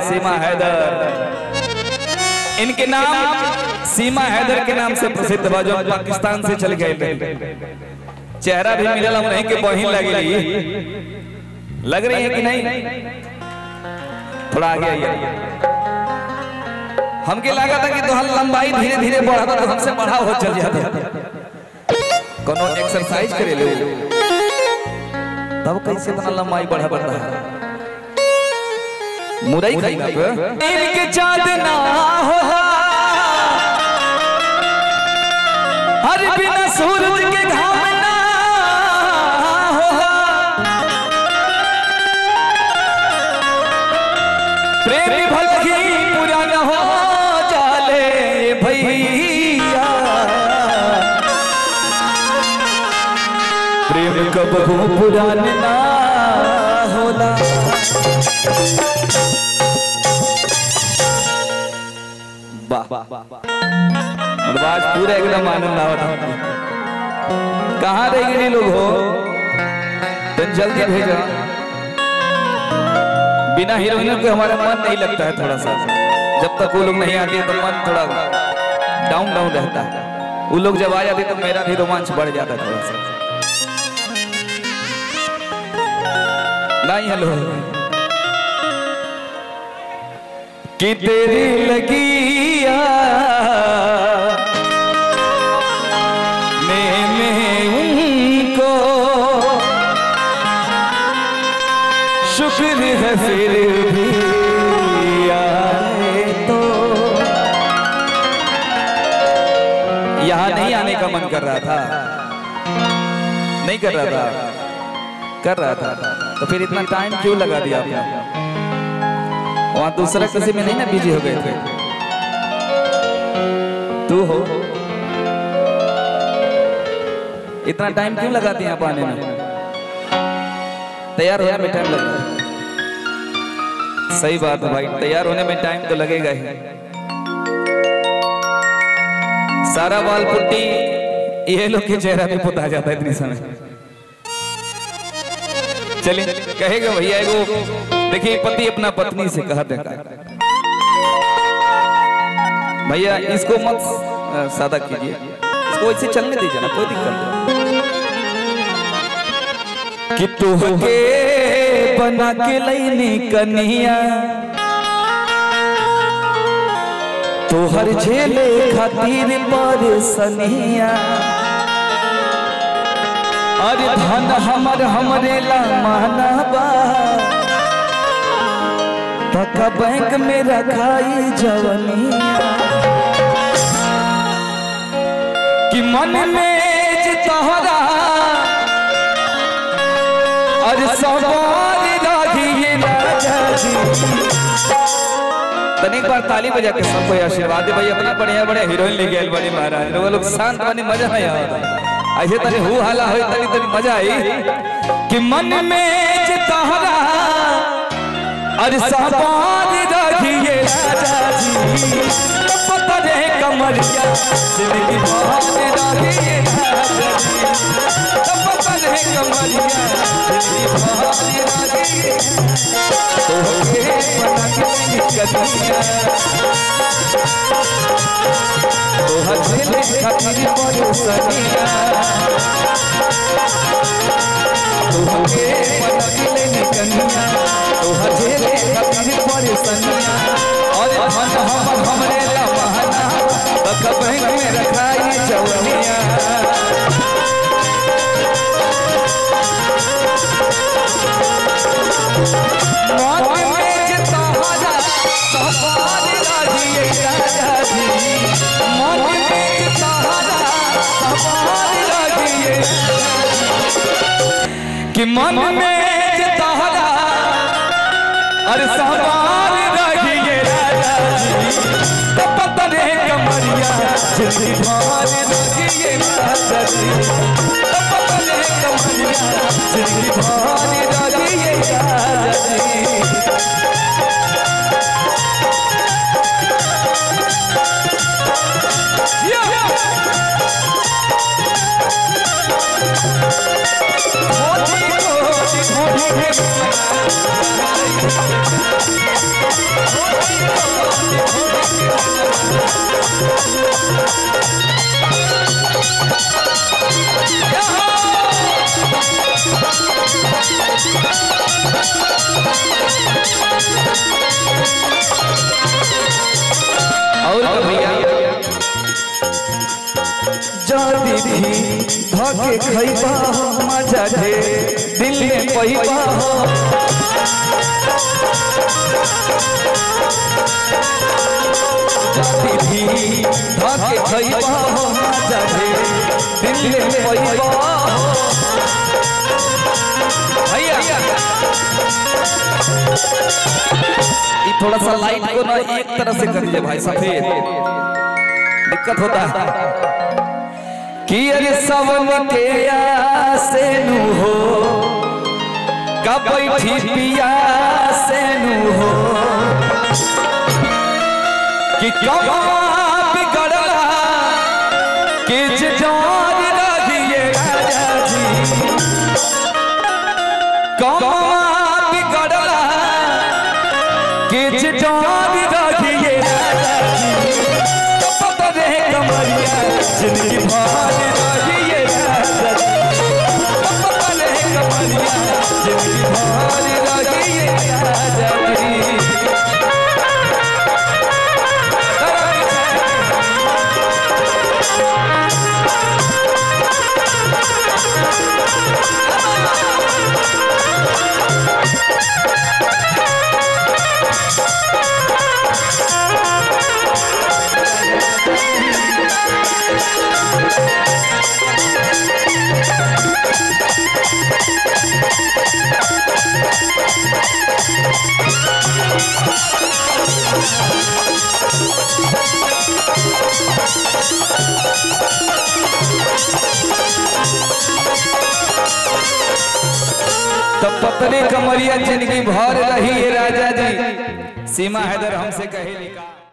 सीमा हैदर। इनके नाम सीमा हैदर के नाम से प्रसिद्ध बा, जो पाकिस्तान से चल गए। चेहरा भी मिलल नहीं के बहिन लग रही है कि नहीं? थोड़ा आगे आइए। हमके लगा था कि तो लंबाई धीरे धीरे बढ़ा तो हमसे बढ़ा हो चल जाता। कोनो एक्सरसाइज करे ले तब कैसे इतना लंबाई बढ़ा बढ़ता है। मुरई खाई ना इनके चाँद ना हो हर बिना सूरज के घाम ना हो प्रेम भलगी पूरा न हो जाले भैया प्रेम कब हो पूरा ना होला। आज पूरा एकदम आनंद आवता। कहाँ रहेंगे लोग हो तो जल्दी भेजा। बिना हीरोइन के हमारा मन नहीं लगता है थोड़ा सा। जब तक वो लोग नहीं आते तो मन थोड़ा डाउन डाउन रहता है। वो लोग जब आ जाते तो मेरा भी रोमांच बढ़ जाता है थोड़ा सा। नहीं हेलो कि तेरी लगिया में उनको शुक्र है फिर भी आए तो। यहाँ नहीं आने का मन कर रहा था, नहीं कर रहा था, कर रहा था तो फिर इतना टाइम क्यों लगा दिया आपने? वहां दूसरा किसी में नहीं ना बिजी हो गए थे। तू हो इतना टाइम क्यों लगाते हैं आप आने में? तैयार होने में टाइम लगता है। सही बात है भाई, तैयार होने में टाइम तो लगेगा ही। सारा बाल पुट्टी ये लोग के चेहरा पे पुता जाता है इतनी समय। चलिए कहेगा भैया एगो देखिए पति अपना पत्नी से कहा देता है भैया इसको मत सादा कीजिए, इसको ऐसे चलने दीजिए ना, कोई दिक्कत नहीं। कि तुहके बना के लैनी कन्हैया तोहर झेले खातिर परेशानिया अरे धन हमर हमरे ला मानबा तका बैंक में रखाई जवनिया कि मन में तोहरा अरे सवार राखिए राजा जी। तनिक बार ताली बजा के सबको आशीर्वाद दे भाई। अपना बढ़िया बढ़िया हीरोइन ले गए बड़ी महाराज लोग शांत बने मजा है ऐसे तनी हु हाला हो तनी तनी मजा आई कि मन में तोहरा अरे सवार राखिए राजा जी। पता रहे कमरिया जिंदगी भर राखिए राजा जी। पता रहे कमरिया जिंदगी भर राखिए तोहके बना के कन्हैया तोहर झेले खातिर परेशानिया तोहके बना के कन्हैया तोहर झेले खातिर परेशानिया और धन हमर हमरे ला महना तक बैंक में रखाई जवनिया। मौत में जे तोहरा सवार राखिए राजा जी। मौत में जे तोहरा सवार राखिए कि मन में जे तोहरा अरे सवार राखिए राजा जी। तो पता रे कमरिया जिंदगी भर राखिए राजा जी। तो पता रे कमरिया जिंदगी भर राखिए राजा जी। और भैया जादी भी धके खइबा मजा दे दिल में पइबा जादी भी धके खइबा मजा दे दिल में पइबा भैया ये थोड़ा सा लाइट को ना एक तरह से कर दीजिए भाई सफेद दिक्कत होता है कि अरे सवन के आसे नु हो कब बैठी पिया से नु हो कि कब बिगड़ला कि जान रहिए राजा जी कब बिगड़ला कि जान रहिए राजा जी कब रे कमरिया जिंदगी भर रहिए राजा कब रे कमरिया जिंदगी भर रहिए राजा जी तो पतली कमरिया जिंदगी भर रही है राजा जी सीमा हैदर हमसे कहे लिखा।